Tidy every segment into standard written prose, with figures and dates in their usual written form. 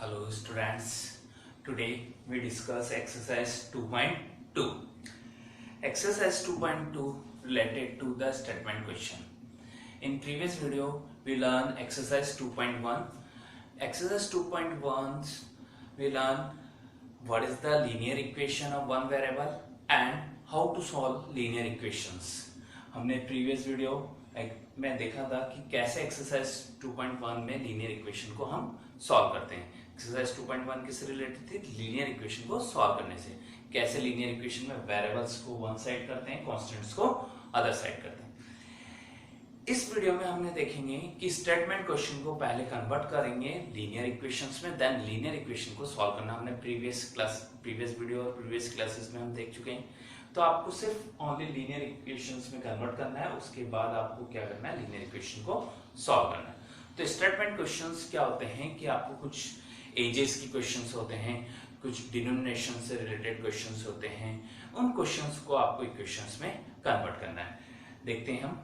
Hello students, today we discuss exercise 2.2. Exercise 2.2 related to the statement question. In previous video we learned exercise 2.1. Exercise 2.1 we learn what is the linear equation of one variable and how to solve linear equations. हमने previous video में देखा था कि कैसे exercise 2.1 में linear equation को हम solve करते हैं. एक्सरसाइज 2.1 किससे रिलेटेड थी? लीनियर इक्वेशन को सॉल्व करने से. कैसे लीनियर इक्वेशन में वेरिएबल्स को वन साइड करते हैं, कांस्टेंट्स को अदर साइड करते हैं. इस वीडियो में हमने देखेंगे कि स्टेटमेंट क्वेश्चन को पहले कन्वर्ट करेंगे लीनियर इक्वेशंस में, देन लीनियर इक्वेशन को सॉल्व करना. हमने प्रीवियस वीडियो और प्रीवियस क्लासेस में हम देख चुके हैं. तो आपको सिर्फ ओनली लीनियर इक्वेशंस में कन्वर्ट करना है, उसके बाद आपको क्या करना है, लीनियर इक्वेशन को सॉल्व करना है. तो स्टेटमेंट क्वेश्चंस क्या होते हैं कि आपको कुछ एजेस की क्वेश्चंस होते हैं, कुछ डिनोमिनेशन से रिलेटेड क्वेश्चंस होते हैं. उन क्वेश्चंस को आपको इक्वेशंस में कन्वर्ट करना है. देखते हैं हम.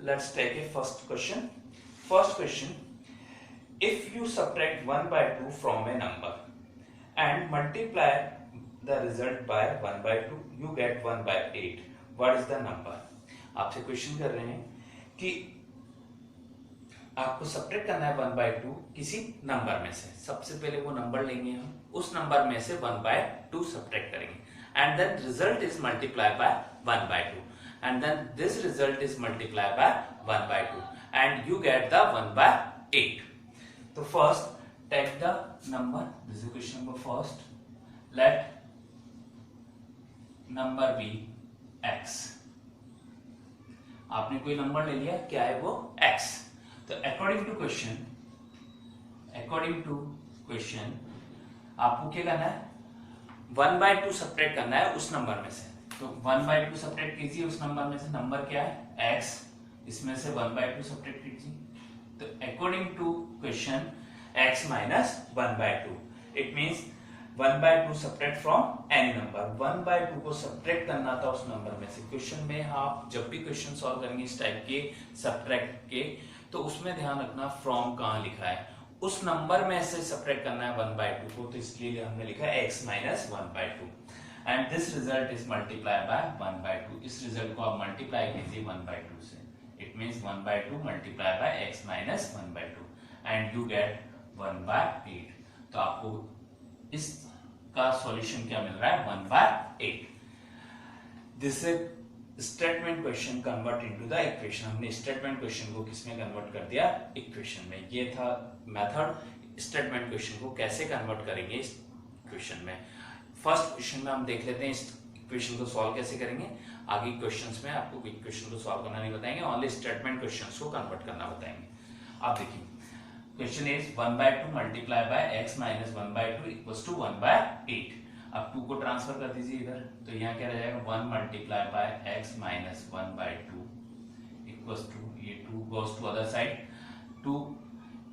Let's take a first question. First question, if you subtract 1/2 from a number and multiply the result by 1/2 you get 1/8. what is the number? आपसे क्वेश्चन कर रहे हैं कि आपको सब्ट्रैक्ट करना है 1/2 किसी नंबर में से. सबसे पहले वो नंबर लेंगे हम, उस नंबर में से 1/2 सब्ट्रैक्ट करेंगे and then result is multiply by 1/2 and then this result is multiply by 1/2 and you get the 1/8. तो first take the number. This is question number first. Let number be x. आपने कोई number ले लिया, क्या है वो? x. तो according to question आपको क्या करना है? 1/2 सब्ट्रैक्ट करना है उस नंबर में से. तो 1/2 सब्ट्रैक्ट कीजिए उस नंबर में से. नंबर क्या है? x. इसमें से 1/2 सब्ट्रैक्ट कीजिए. तो according to question x minus 1/2. It means 1/2 subtract from any number. 1/2 को सब्ट्रैक्ट करना था उस नंबर में से. क्वेश्चन में आप जब भी क्वेश्चन सॉल्व करेंगे इस टाइप के सब्ट्रैक्ट के, तो उसमें ध्यान रखना फ्रॉम कहां लिखा है. उस नंबर में से सब्ट्रैक्ट करना है 1/2 को, तो इसलिए हमने लिखा है x minus 1/2 and this result is multiply by 1/2. इस रिजल्ट को आप मल्टीप्लाई कीजिए 1/2 से. It means 1/2 multiply by x minus 1/2 and you gate 1/8. तो आपको इस का सॉल्यूशन क्या मिल रहा है? 1/8. This statement question convert into the equation. हमने स्टेटमेंट क्वेश्चन को किसमें कन्वर्ट कर दिया? इक्वेशन में. ये था मेथड. स्टेटमेंट क्वेश्चन को कैसे कन्वर्ट करेंगे इस इक्वेशन में. फर्स्ट क्वेश्चन में हम देख लेते हैं इस इक्वेशन को सॉल्व कैसे करेंगे. आगे क्वेश्चंस में आपको इक्वेशन को सॉल्व करना नहीं बताएंगे, ओनली स्टेटमेंट क्वेश्चंस को कन्वर्ट करना बताएंगे. आप देखिए question is 1/2 multiply by x minus 1/2 equals to 1/8. अब 2 को ट्रांसफर कर दीजिए इधर, तो यहाँ क्या रह जाएगा? 1 multiply by x minus 1/2 equals to, ये 2 goes to other side 2.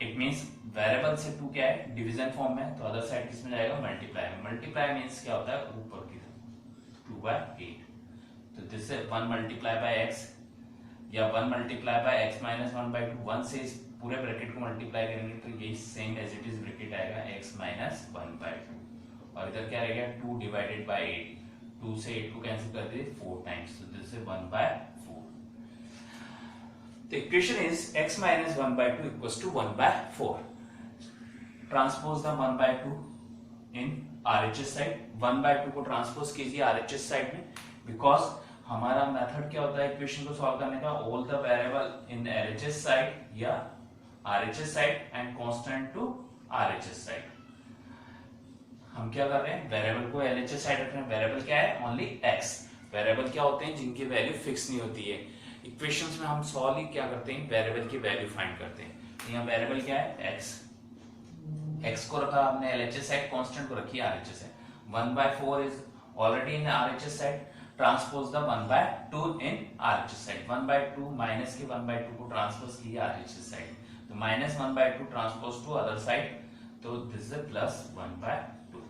It means variable से 2 क्या है? डिवीजन फॉर्म में. तो अदर साइड किसमें जाएगा? मल्टीप्लाई में. मल्टीप्लाई मींस क्या होता है? ऊपर की तरफ 2/8. तो दिस से 1 मल्टीप्लाई बाय x या 1 मल्टीप्लाई बाय x माइनस 1/2. 1 से पूरे ब्रैकेट को मल्टीप्लाई करेंगे तो ये same as it is bracket आएगा x माइनस 1/2 और इधर क्या रहेगा? 2 डिवाइडेड बाय 8. 2 से 8 को कैंसिल कर दीजिए 4 टाइम्स. तो this is 1/4. The equation is x minus 1/2 equals to 1/4. Transpose the 1/2 in RHS side. 1/2 को ट्रांसपोज कीजिए RHS साइड में, बिकॉज हमारा मेथड क्या होता है इक्वेशन को सॉल्व करने का? All the variable in LHS side या RHS side and constant to RHS side. हम क्या कर रहे हैं? वेरिएबल को LHS साइड रख रहे हैं. वेरिएबल क्या है? Only x. वेरिएबल क्या होते हैं? जिनकी वैल्यू फिक्स नहीं होती है. इक्वेशंस में हम सॉल्व ही क्या करते हैं? वेरिएबल की वैल्यू फाइंड करते हैं. यहाँ वेरिएबल क्या है? x को रखा आपने LHS साइड, कांस्टेंट को रखी RHS side. 1/4 is already in RHS side. Transpose the 1/2 in RHS side. 1/2 minus के 1/2 को ट्रांसपोज किया RHS साइड. तो minus 1/2 transpose to other side. तो दिस इज प्लस 1/2.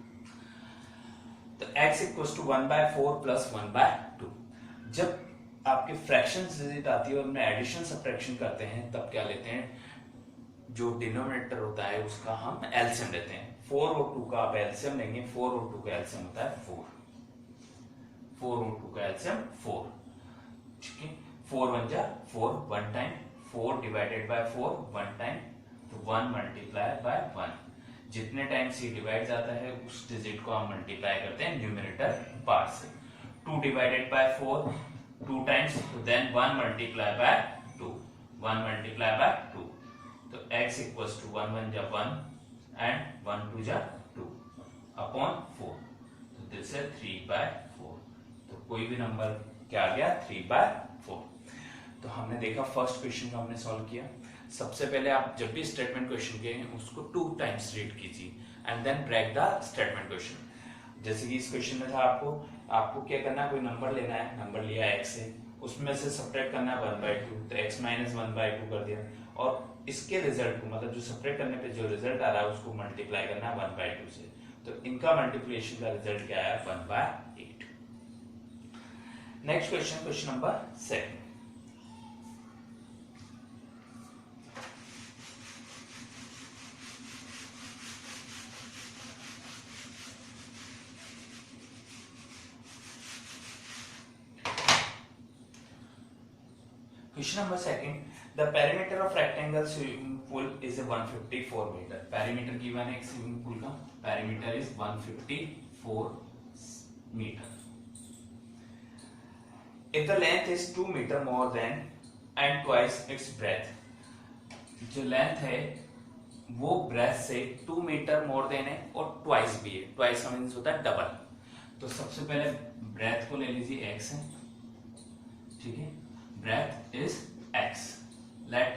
तो x इक्वल्स टू 1/4 प्लस 1/2. जब आपके फ्रैक्शंस डिजिट आती है और उनमें एडिशन सब्ट्रैक्शन करते हैं तब क्या लेते हैं? जो डिनोमिनेटर होता है उसका हम एलसीएम लेते हैं। 4 और 2 का आप एलसीएम लेंगे, 4 और 2 का एलसीएम होता है 4, 4 और 2 का एलसीएम 4, ठीक है। 4 1 जा 4, 1 टाइम 4 डिवाइडेड बाय 4 1 टाइम, तो 1 मल्टीप्लाई बाय 1। जितने टाइम सी डिवाइड जाता है उस डिजिट को हम मल्टीप्लाई करते हैं न्यूमरेटर पार्ट से। 2 डिवाइडेड बाय 4 2 टाइम्स, तो then 1 multiply by 2, 1 multiply by 2, तो x इक्वल्स टू 1 1 जा 1 एंड 1 2 जा 2 अपॉन 4, तो दिस इज 3/4। तो कोई भी नंबर क्या आ गया 3/4। तो हमने देखा फर्स्ट क्वेश्चन को हमने सॉल्व किया। सबसे पहले आप जब भी स्टेटमेंट क्वेश्चन के उसको 2 टाइम्स रीड कीजिए and then break the statement question. जैसे कि इस क्वेश्चन में था आपको क्या करना है, कोई नंबर लेना है, नंबर लिया x है, उसमें से सब्ट्रैक्ट करना है 1/2, तो x माइनस 1/2 कर दिया, और इसके रिजल्ट को मतलब जो सब्ट्रैक्ट करने पे जो रिजल्ट आ रहा है उसको मल्टीप्लाई करना है 1/2 से, तो इनका मल्टीप्लिकेशन का रिजल्ट क्या है 1/8। Next question, question number 7। Question number 2. The perimeter of rectangle swimming pool is 154 meter. Perimeter given है swimming pool का, perimeter is 154 meter. If the length is 2 meter more than and twice its breadth, जो length है वो breadth से 2 metre more than है और twice भी है। twice का मीन्स होता है डबल। तो सबसे पहले breadth को ले लीजिए x है, ठीक है, breadth is x, let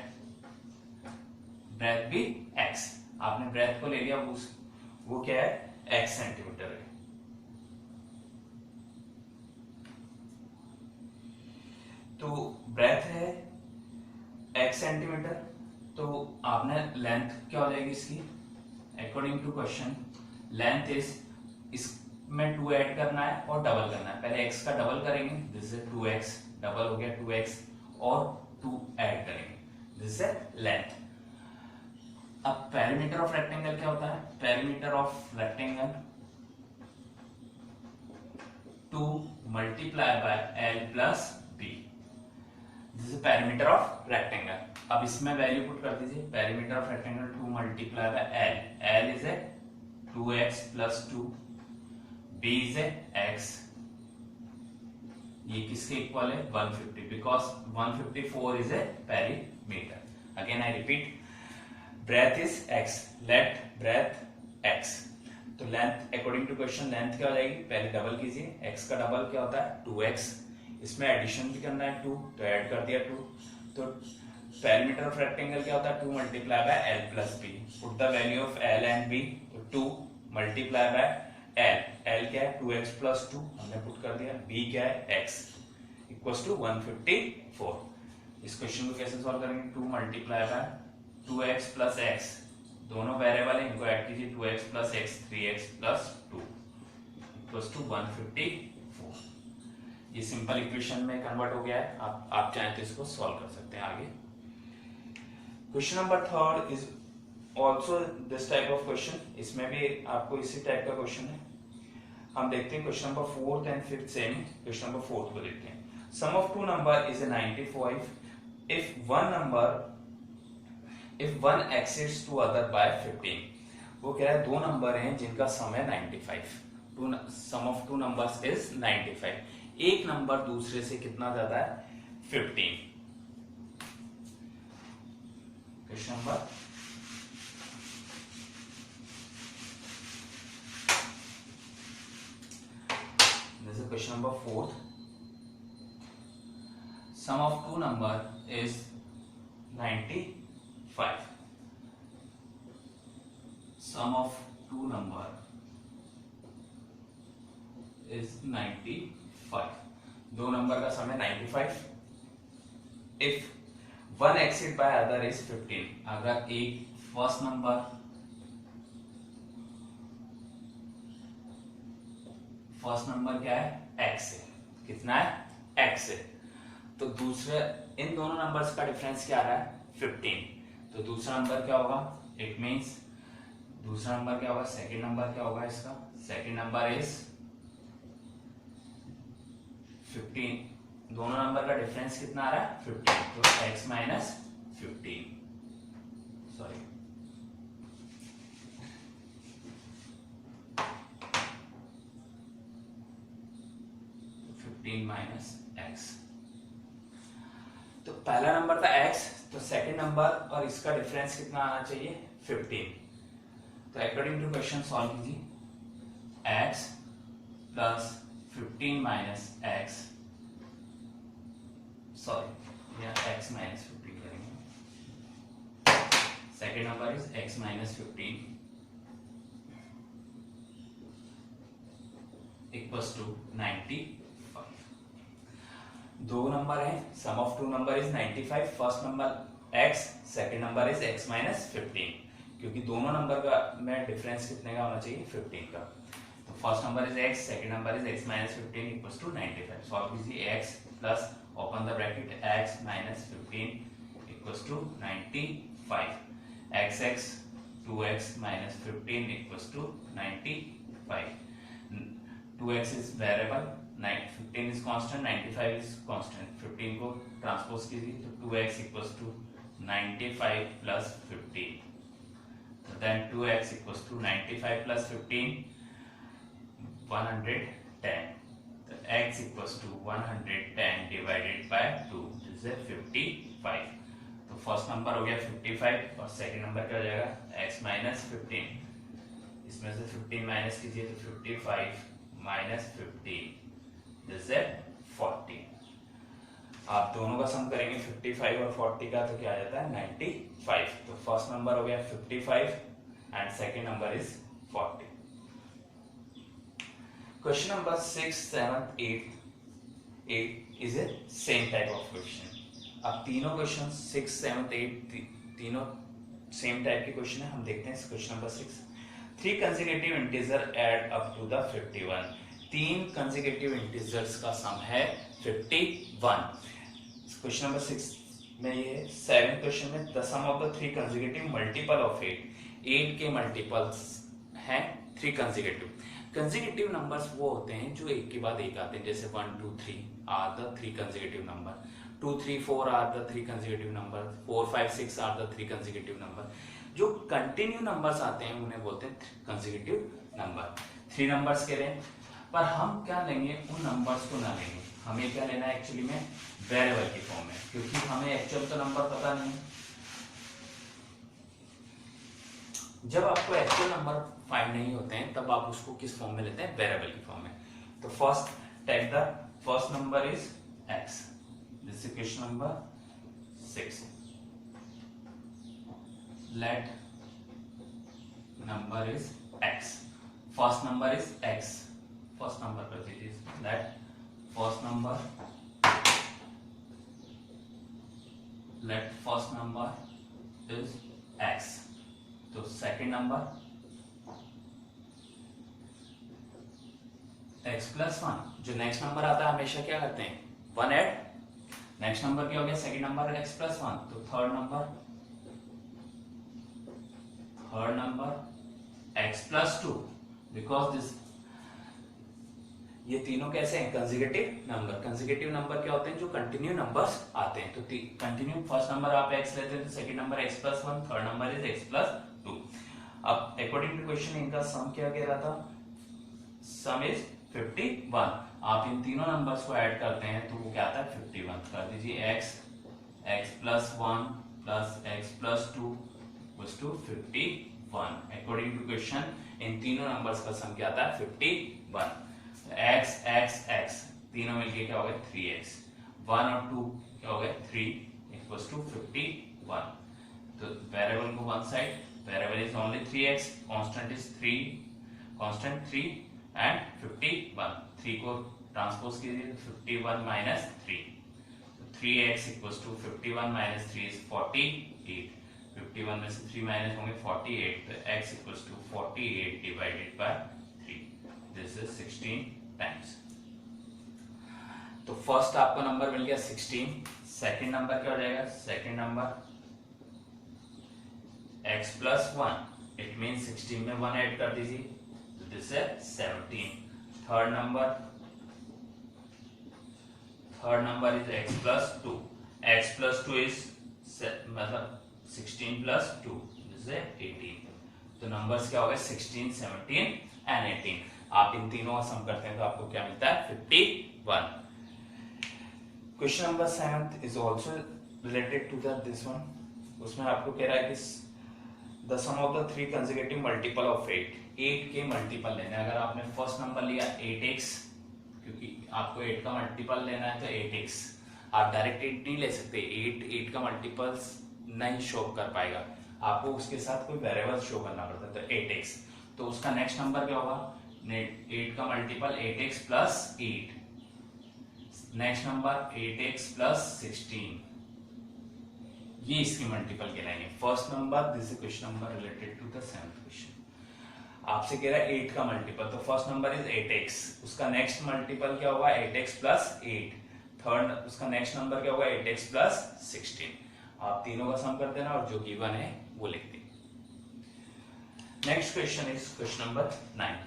breadth be x। आपने breadth को ले लिया, वो क्या है x सेंटीमीटर है। तो breadth है x सेंटीमीटर, तो आपने लेंथ क्या हो जाएगी इसकी, according to question length is, इसमें 2 ऐड करना है और डबल करना है। पहले x का डबल करेंगे, दिस इज 2x, डबल हो गया 2x, और 2 ऐड करेंगे, दिस इज लेंथ। अब पेरीमीटर ऑफ रेक्टेंगल क्या होता है, perimeter of rectangle 2 multiply by l plus b, this is perimeter of rectangle. अब इसमें वैल्यू पुट कर दीजिए, perimeter of rectangle 2 multiply by l, l is 2x plus 2, b is x, ये किसके equal है 150, because 154 is a perimeter. Again I repeat, breadth is x, let breadth x। तो length according to question length क्या हो जाएगी, पहले double कीजिए, x का डबल क्या होता है 2x, इसमें एडिशन भी करना है 2, तो ऐड कर दिया 2। तो पेरीमीटर ऑफ रेक्टेंगल क्या होता है 2 multiply by l plus b, put the value of l and b, तो 2 मल्टीप्लाई बाय l क्या है 2x प्लस 2, हमने पुट कर दिया, b क्या है x इक्वल्स टू 154। इस क्वेश्चन को कैसे सॉल्व करेंगे, 2 multiply by 2x plus x, दोनों वेरिएबल है, इनको ऐड कीजिए, 2x plus x 3x plus 2 equals to 154। ये सिंपल इक्वेशन में कन्वर्ट हो गया है। आप चाहें तो इसको सॉल्व कर सकते हैं आगे। Question number 3 is also this type of question, इसमें भी आपको इसी टाइप का क्वेश्चन है। हम देखते हैं question number 4 and 5 same, question number 4 को देखते हैं। Sum of two number is 95 if one exceeds to other by 15। वो कह रहा है दो नंबर हैं जिनका सम है 95, सम ऑफ टू नंबर्स इज 95, एक नंबर दूसरे से कितना ज्यादा है 15। Question number this is question number 4. Sum of two number is 95. Sum of two number is 95. दो नंबर का सम है 95। If one exceed by other is 15, अगर एक फर्स्ट नंबर क्या है x है, कितना है x है, तो दूसरे इन दोनों नंबर्स का डिफरेंस क्या आ रहा है 15, तो तो दूसरा नंबर क्या होगा, इट मीन्स दूसरा नंबर क्या होगा, सेकंड नंबर क्या होगा इसका, सेकंड नंबर इज 15, दोनों नंबर का डिफरेंस कितना आ रहा है 15, तो x minus 15, sorry 15 minus x। तो पहला नंबर था x, तो सेकंड नंबर और इसका डिफरेंस कितना आना चाहिए 15। तो अकॉर्डिंग टू क्वेश्चन सॉल्व कीजिए, x plus 15 minus x, sorry या x माइनस 15 करेंगे, second number is x minus 15 equals to 95। दो नंबर है, sum of two number is 95, first number x, second number is x minus 15, क्योंकि दोनों number का में difference कितने का होना चाहिए 15 का। तो first number is x, second number is x minus 15 equals to 95। Solve कीजिए, x plus open the bracket x minus 15 equals to 95, x 2x minus 15 equals to 95, 2x is variable, 15 is constant, 95 is constant, 15 को transpose कीजिए तो 2x equals to 95 plus 15, so then 2x equals to 95 plus 15 110, so x equals to 110 divided by 2, this is 55। तो first number हो गया 55 और second number क्या हो जाएगा x माइनस 15, इसमें से 15 माइनस कीजिए तो 55 माइनस 15, दिस इज 40। आप दोनों का सम करेंगे 55 और 40 का तो क्या आ जाता है 95। तो फर्स्ट नंबर हो गया 55 and second number is 40। Question number 6, 7, 8 is a same type of question. अब तीनों क्वेश्चन 6, 7, 8 तीनों सेम टाइप के क्वेश्चन है। हम देखते हैं question number 6। 3 consecutive integer add up to the 51, 3 consecutive integers का सम है 51। क्वेश्चन नंबर 6 में ये 7 क्वेश्चन में the sum of the 3 consecutive multiple of 8 के मल्टीपल्स हैं 3 consecutive नंबर्स वो होते हैं जो एक के बाद एक आते हैं, जैसे 1, 2, 3 are the 3 consecutive number, 2, 3, 4 are the 3 consecutive number, 4, 5, 6 are the 3 consecutive number. जो कंटिन्यू नंबर्स आते हैं उन्हें बोलते हैं कंसेक्यूटिव नंबर। 3 नंबर्स के लिए, पर हम क्या लेंगे, उन नंबर्स को ना लेंगे, हमें क्या लेना है एक्चुअली में वेरिएबल की फॉर्म में, क्योंकि हमें एक्चुअल तो नंबर पता नहीं। जब आपको एक्चुअल नंबर फाइंड नहीं होते हैं तब आप उसको किस फॉर्म में लेते हैं, वेरिएबल की फॉर्म में। तो first take the first number is x, this is question number 6। let number is x, first number is x, first number कर दीजिए, let first number is x, तो second number x plus 1, जो next number आता है हमेशा क्या करते हैं 1 ऐड, नेक्स्ट नंबर क्या हो गया सेकंड नंबर x plus 1, तो third number x plus 2, because this, ये तीनों कैसे हैं कंसेक्यूटिव नंबर। कंसेक्यूटिव नंबर क्या होते हैं, जो कंटिन्यू नंबर्स आते हैं। तो कंटिन्यू फर्स्ट नंबर आप x लेते हैं तो second number x plus 1, third number is x plus 2। अब अकॉर्डिंग टू क्वेश्चन इनका सम क्या कह रहा था, सम इज 51। आप इन तीनों नंबर्स को ऐड करते हैं तो वो क्या आता है 51। कर दीजिए x plus 1 plus x plus 2 was to 51। According to question इन तीनों नंबर्स का सम क्या आता है 51। x तीनों मिलके क्या हो गया 3x, 1 और 2 क्या हो गया 3 इक्वल्स टू 51। तो वेरिएबल को one side, variable is only 3x, constant is 3 and 51। 3 को ट्रांसपोज कीजिए तो 51 minus 3, 3x equals to 51 minus 3 is 48। 51 में से 3 माइनस होंगे 48, तो x equals to 48 divided by 3, this is 16 times. तो फर्स्ट आपको नंबर मिल गया 16। सेकंड नंबर क्या हो जाएगा, second number x plus 1, it mean 16 में 1 ऐड कर दीजिए, तो दिस है 17. Third number is x plus 2. x plus 2 is मतलब 16 प्लस 2, दिस है 18. तो नंबर्स क्या हो गए 16, 17 एंड 18. आप इन तीनों का सम करते हैं तो आपको क्या मिलता है 51. Question number 7 is also related to this one. उसमें आपको कह रहा है कि the sum of the 3 consecutive multiple of 8 के मल्टीपल लेना है. अगर आपने फर्स्ट नंबर लिया 8x, क्योंकि आपको 8 का मल्टीपल लेना है तो 8x. आप डायरेक्ट 8 नहीं ले सकते, 8 का मल्टीपल्स नहीं शो कर पाएगा, आपको उसके साथ कोई वेरिएबल शो करना पड़ता है. तो 8x, तो उसका नेक्स्ट नंबर क्या होगा 8 का multiple 8x plus 8. Next number 8x plus 16, ये इसके मल्टीपल कहलाएंगे. First number, this is question number related to the 7th question. आपसे कह रहा है 8 का मल्टीपल, तो फर्स्ट नंबर इज 8x, उसका नेक्स्ट मल्टीपल क्या होगा 8x प्लस 8. थर्ड, उसका नेक्स्ट नंबर क्या होगा 8x प्लस 16. आप तीनों का सम कर देना और जो गिवन है वो लिख दें. Next question is question number 9.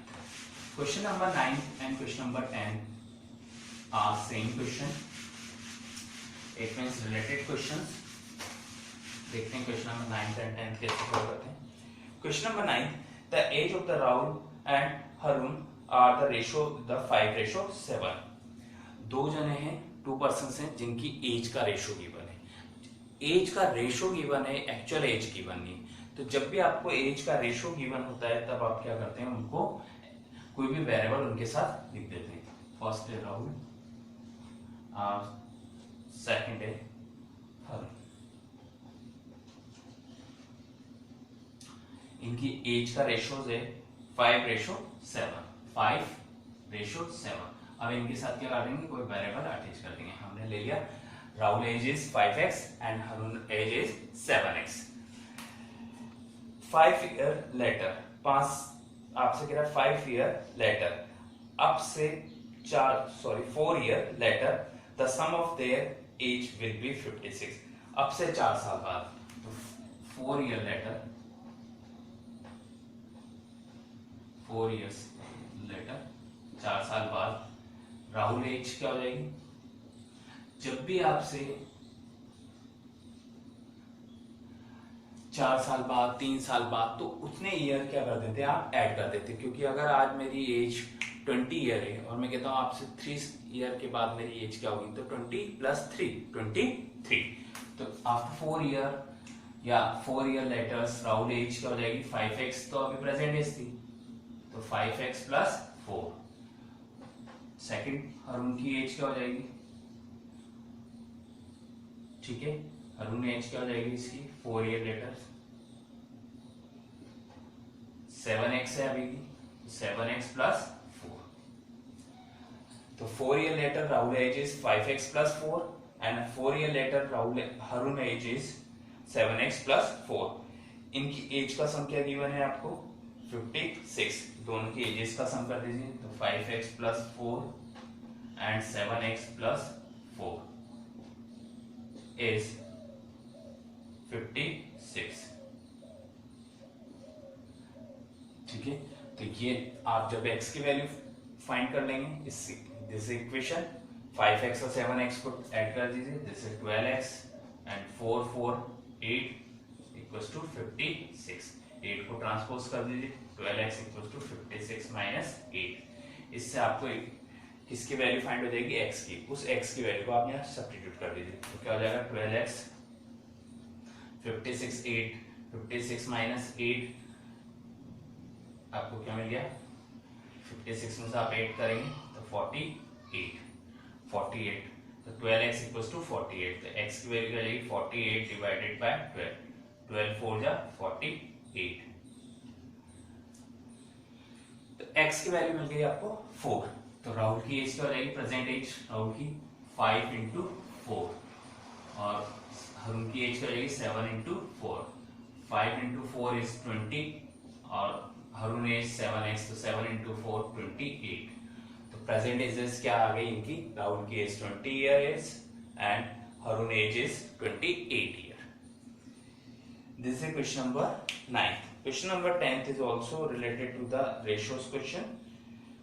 Question number 9 and question number 10 are same question. It means related questions. देखते हैं क्वेश्चन नंबर 9 एंड 10 कैसे सॉल्व करते हैं. Question number 9, the age of the Rahul and Harun are the ratio the 5:7. दो जने हैं, 2 persons हैं जिनकी एज का रेशियो गिवन है. एज का रेशियो गिवन है, एक्चुअल एज गिवन नहीं. तो जब भी आपको एज का रेशियो गिवन होता है तब आप क्या करते हैं, उनको कोई भी वेरिएबल उनके साथ लिख देते हैं. फर्स्ट है राहुल, सेकंड है हरुण. इनकी एज का रेशियो है 5:7. 5:7. अब इनके साथ क्या कर देंगे, कोई वेरिएबल अटैच कर देंगे. हमने ले लिया Rahul age is 5x and Harun age is 7x. 5 year later, 5 आपसे कह रहा है 5 ईयर लेटर, अब से 4 year later, the sum of their age will be 56. अब से 4 साल बाद, तो 4 ईयर लेटर, 4 इयर्स लेटर, 4 साल बाद राहुल एज क्या हो जाएगी. जब भी आपसे 4 साल बाद, 3 साल बाद, तो उतने ईयर क्या कर देते हैं आप ऐड कर देते हैं. क्योंकि अगर आज मेरी एज 20 ईयर है और मैं कहता हूं आपसे 3 ईयर के बाद मेरी एज क्या होगी, तो 20 प्लस 3 23. तो आफ्टर 4 ईयर या 4 ईयर लेटर्स राहुल एज क्या हो जाएगी 5x. तो अभी प्रेजेंट एज थी, तो 5x प्लस 4. सेकंड हरुण की एज क्या हो जाएगी, ठीक है, हरुण एज क्या हो जाएगी इसकी 4 ईयर लेटर, 7x है अभी की, 7x प्लस 4. तो 4 year later Rahul age is 5x plus 4 and 4 year later Harun age is 7x plus 4. इनकी एज का सम क्या गिवन है आपको 56. दोनों की एजेस का सम कर दीजिए, तो 5x plus 4 and 7x plus 4 is 56. ठीक है, तो ये आप जब x की वैल्यू फाइंड कर लेंगे, दिस इक्वेशन 5x और 7x को ऐड कर दीजिए, this is 12x and 4 4 8 equals to 56. 8 को ट्रांसपोज कर दीजिए, 12x इक्वल्स टू 56 माइनस 8. इससे आपको किसकी वैल्यू फाइंड हो जाएगी, x की. उस x की वैल्यू को आप यहाँ सब्स्टिट्यूट कर दीजिए, तो क्या हो जाएगा 12x 56 8 56 माइनस 8 आपको क्या मिल गया, 56 में से आप 8 करेंगे तो 48. तो 12x इक्वल्स टू 48. तो x की वैल्यू क्या जाएगी 48 डिवाइडेड बाय 12. 12 4 जा 48. तो x की वैल्यू मिल गई आपको 4. तो राहुल की एज क्या हो जाएगी, प्रेजेंट एज राहुल की 5 into 4 और हरुण की एज क्या हो जाएगी 7 into 4. 5 into 4 is 20 और हरुण एज 7x, तो 7 into 4 28. तो प्रेजेंट एजेस क्या आ गई इनकी, राहुल की age 20 year age and Harun age is 28 year. This is question number 9th. Question number 10th is also related to the ratios question.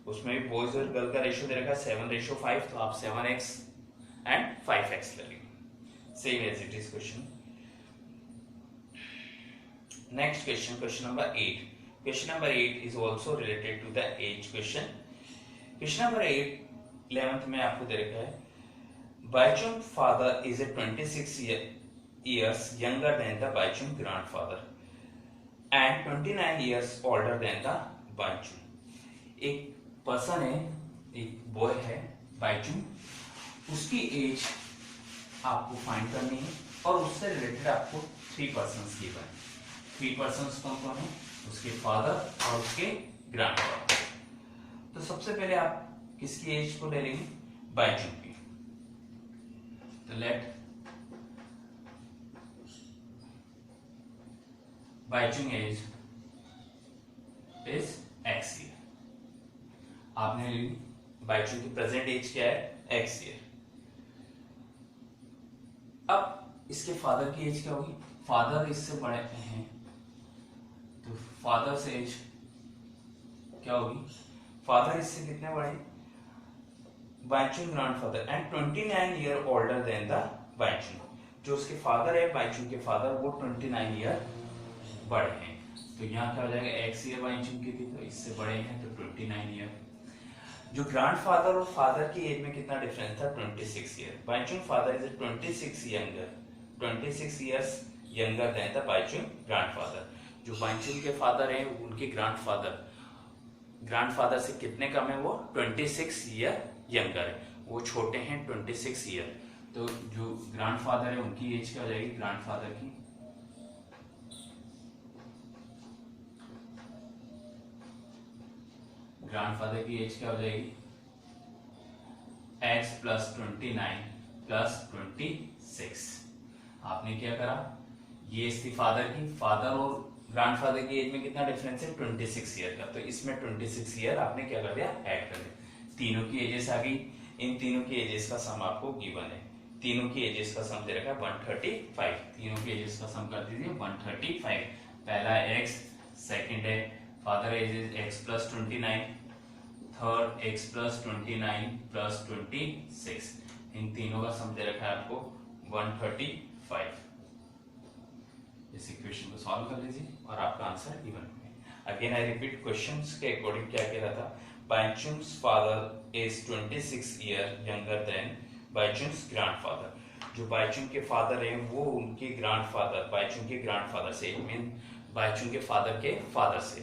उसमें भी बॉयज और गर्ल का रेशियो दे रखा है 7:5, तो आप 7x एंड 5x ले लेंगे, same as it is question. Next question, question number 8. Question number 8 is also related to the age question. Question number 8 11th में आपको दे रखा है, Baichung father is a 26 years younger than the Baichung grandfather and 29 years older than the Baichung. एक person है, एक boy है बाइचुंग, उसकी as आपको फाइंड करनी है और उससे रिलेटेड आपको 3 पर्सन्स गिवन है. 3 पर्सन्स कौन कौन है? उसके फादर और उसके ग्रैंडफादर. तो सबसे पहले आप किसकी एज को ले लेंगे? बाइचुंग की. तो let Bhaichung age is x year. आपने ली बाइचुंग की प्रेजेंट एज क्या है? x year. अब इसके फादर की एज क्या होगी? फादर इससे बड़े हैं, तो फादर से एज क्या होगी? फादर इससे कितने बड़े? Bhaichung grandfather and 29 year older than the Bhaichung. जो उसके फादर है बाइचुंग के फादर, वो 29 ईयर बड़े हैं. तो यहाँ क्या हो जाएगा? x ईयर बाइचुंग की थी, तो इससे बड़े हैं तो 29 ईयर. जो ग्रैंडफादर और फादर की एज में कितना डिफरेंस था? 26 year. Bhaichung father is 26 years younger than the Bhaichung grandfather. जो बाइचुंग के फादर हैं उनके ग्रैंडफादर से कितने कम है? वो 26 ईयर यंगर है, वो छोटे हैं 26 ईयर. तो जो ग्रैंडफादर है उनकी एज क्या हो जाएगी? ग्रैंडफादर की एज क्या हो जाएगी? x + 29 + 26. आपने क्या करा? ये इसकी फादर की, फादर और ग्रैंडफादर की एज में कितना डिफरेंस है? 26 ईयर का. तो इसमें 26 ईयर आपने क्या कर दिया? ऐड कर दिया. तीनों की एजेस आ गई. इन तीनों की एजेस का सम आपको गिवन है. तीनों की एजेस का सम दे रखा है 135. तीनों की एजेस का सम कर दीजिए 135. पहला x, सेकंड है father age is x + 29, third x + 29 + 26. इन तीनों का सम दे रखा है आपको 135. इस इक्वेशन को सॉल्व कर लीजिए और आपका आंसर गिवन है. अगेन आई रिपीट, क्वेश्चंस के अकॉर्डिंग क्या कह रहा था? Bhaichung's father is 26 year younger than Bhaichung's grandfather. जो बाइचुंग के फादर हैं वो उनके ग्रैंडफादर, बाइचुंग के ग्रैंडफादर से, मीन बाइचुंग के फादर से,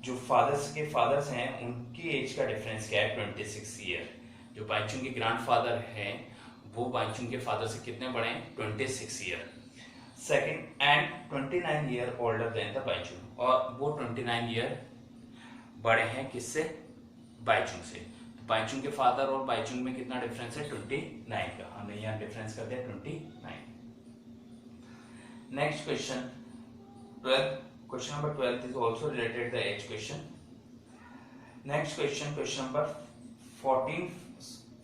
जो फादर्स के फादर्स हैं उनकी एज का डिफरेंस क्या है? 26 ईयर. जो बाइचुंग के ग्रैंडफादर हैं वो बाइचुंग के फादर से कितने बड़े हैं? 26 year. Second and 29 year older than the Bhaichung, और वो 29 ईयर बड़े हैं किससे? बाइचुंग से. तो बाइचुंग के फादर और बाइचुंग में कितना डिफरेंस है? 29 का. हमने यहाँ डिफरेंस कर दिया 29. Next question 12. Question number 12 is also related to the age question. Next question, question number 14,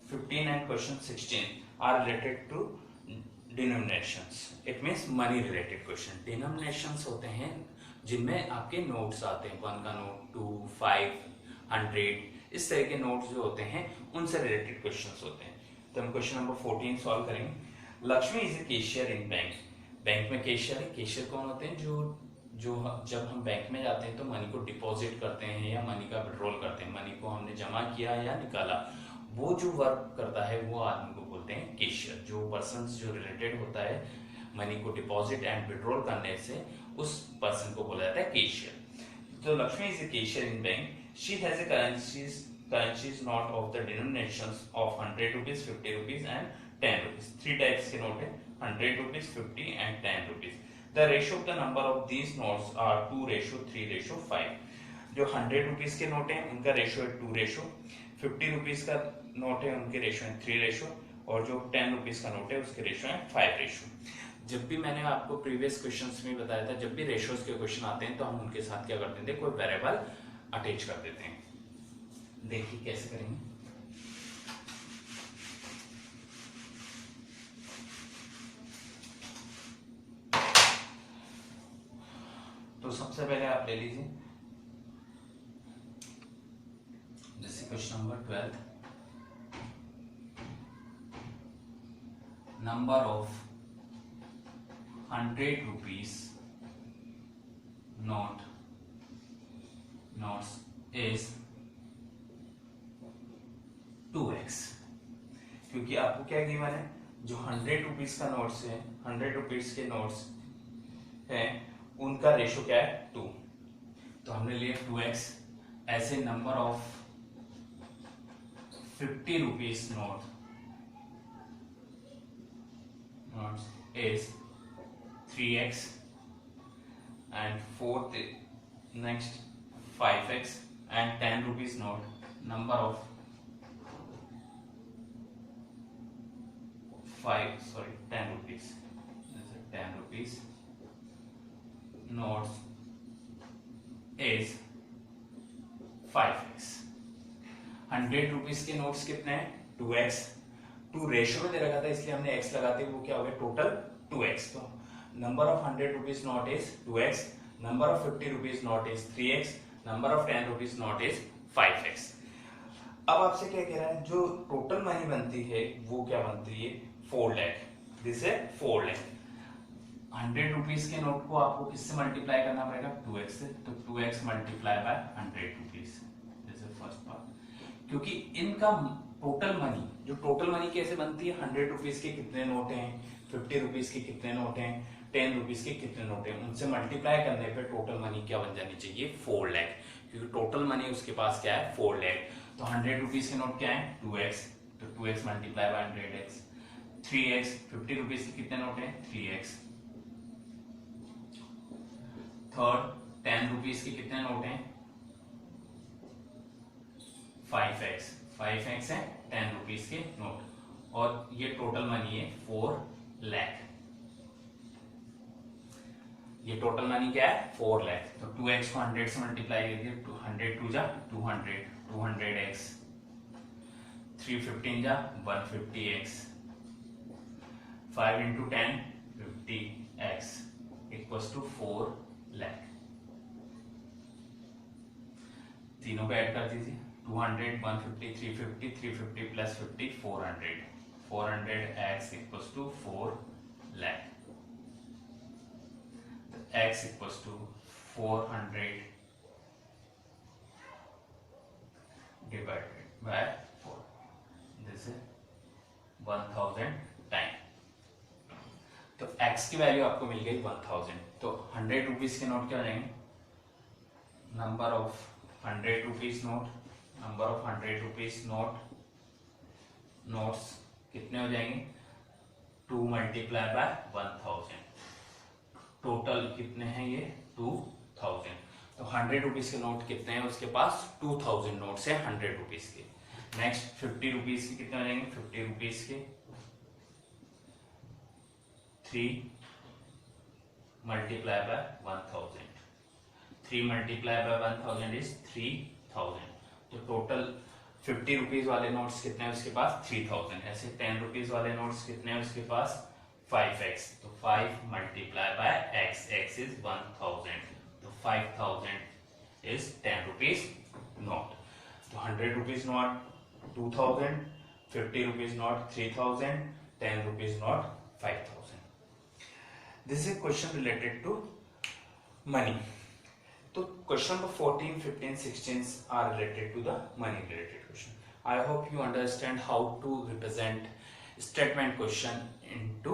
15 and question 16 are related to denominations. It means money related question. Denominations होते हैं जिनमें आपके नोट्स आते हैं, 1 का नोट, 2, 5, 100, इस तरह के नोट्स जो होते हैं उनसे रिलेटेड क्वेश्चंस होते हैं. तो हम क्वेश्चन नंबर 14 सॉल्व करेंगे. Lakshmi is a cashier in bank. Bank में कैशियर है. कैशियर कौन होते हैं? जो जब हम बैंक में जाते हैं तो मनी को डिपॉजिट करते हैं या मनी का विड्रॉल करते हैं, मनी को हमने जमा किया या निकाला, वो जो वर्क करता है वो आदमी को बोलते हैं कैशियर. जो पर्सन जो रिलेटेड होता है मनी को डिपॉजिट एंड विड्रॉल करने से, उस पर्सन को बोला जाता है कैशियर. तो Lakshmi is a cashier in bank. She has a currencies note of the denominations of 100 rupees, 50 rupees and 10 rupees. 3 types के नोट है, 100 rupees, 50 and 10 rupees. The ratio of the number of these notes are 2:3:5. जो 100 rupees के note हैं उनका ratio है 2:, 50 rupees का note है उनके रेशियो है 3:, और जो 10 रुपीज का नोट है उसके रेशियो है 5:. जब भी मैंने आपको प्रीवियस क्वेश्चंस में बताया था, जब भी रेशियोज के क्वेश्चन आते हैं तो हम उनके साथ क्या कर देते हैं? कोई वेरिएबल अटैच कर देते हैं. देखिए कैसे करेंगे. तो सबसे पहले आप ले लीजिए जैसे question number 12, number of 100 rupees notes is 2x। क्योंकि आपको क्या गिवन है, जो 100 रुपीज का नोट्स है, 100 रुपीज के नोट्स है, उनका रेशो क्या है 2। तो हमने लिया 2x। ऐसे number of 50 rupees notes is 3x and fourth next 5x and 10 rupees note, number of 10 rupees, 10 rupees notes is 5x। 100 rupees के नोट्स कितने हैं 2x, 2 रेशियो में दे रखा था इसलिए हमने x लगाते, वो क्या हो गया टोटल 2x। तो number of 100 rupees note is 2x, number of 50 rupees note is 3x, number of 10 rupees note is 5x। अब आपसे क्या कह रहा है, जो टोटल मनी बनती है वो क्या बनती है 4 लाख, दिस है 4 लाख। 100 रुपीज के नोट को आपको किससे मल्टीप्लाई करना पड़ेगा 2x से, तो 2x multiply by 100 rupees, this is first part. क्योंकि इनका टोटल मनी, जो टोटल मनी कैसे बनती है, 100 रुपीज के कितने नोट हैं, 50 रुपीज के कितने नोट हैं, 10 रुपीज के कितने नोट हैं, उनसे मल्टीप्लाई करने पे टोटल मनी क्या बन जानी चाहिए 4 लाख। क्योंकि टोटल मनी उसके पास क्या है 4 लाख। तो 100 रुपीज के नोट क्या है 2x, तो 2x multiply by 100x। 3x 50 rupees के कितने नोट हैं 3x। थर्ड 10 रुपीज के कितने नोट हैं 5x, 5x है 10 रुपीज के नोट, और ये टोटल मनी है 4 लाख। ये टोटल मनी क्या है 4 लाख। तो 2x को 100 से मल्टीप्लाई करिए, 100 2 जा 200, 200x, 315 जा 150x, 5 into 10 50x equals to 4 lakh. तीनों को ऐड कर दीजिए, 200 150 350, 350 plus 50 400, 400x equals to 4 lakh। x equals to 400 divided by 4, this is 1000 time. तो x की वैल्यू आपको मिल गई 1000। तो 100 रुपीज के नोट क्या हो जाएंगे, number of 100 rupees note, number of 100 rupees notes कितने हो जाएंगे 2 मल्टीप्लाई बाय 1000, टोटल कितने हैं ये 2000। तो 100 रुपीज के नोट कितने हैं उसके पास 2000 नोट्स है 100 रुपीज के। नेक्स्ट 50 रुपीज के कितने हो जाएंगे 50 रुपीज के 3 multiply by 1000, 3 multiply by 1000 is 3000। तो टोटल 50 रुपीज वाले नोट्स कितने हैं उसके पास 3000। ऐसे 10 रुपीज वाले नोट्स कितने हैं उसके पास 5x, तो 5 multiply by x, x is 1000, तो 5000 इज 10 रुपीज नोट। तो 100 rupees note 2000, 50 rupees note 3000, 10 rupees note 5000। This is question related to money. तो क्वेश्चन नंबर 14, 15, 16 are related to the money related question. I hope you understand how to represent statement question into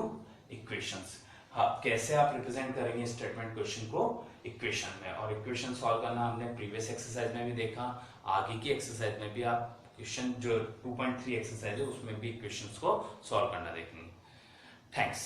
equations. हाँ, कैसे आप represent करेंगे statement question को equation में, और इक्वेशन सॉल्व करना हमने प्रीवियस एक्सरसाइज में भी देखा, आगे की एक्सरसाइज में भी आप क्वेश्चन जो 2.3 एक्सरसाइज है उसमें भी इक्वेशंस को सॉल्व करना देखेंगे। थैंक्स।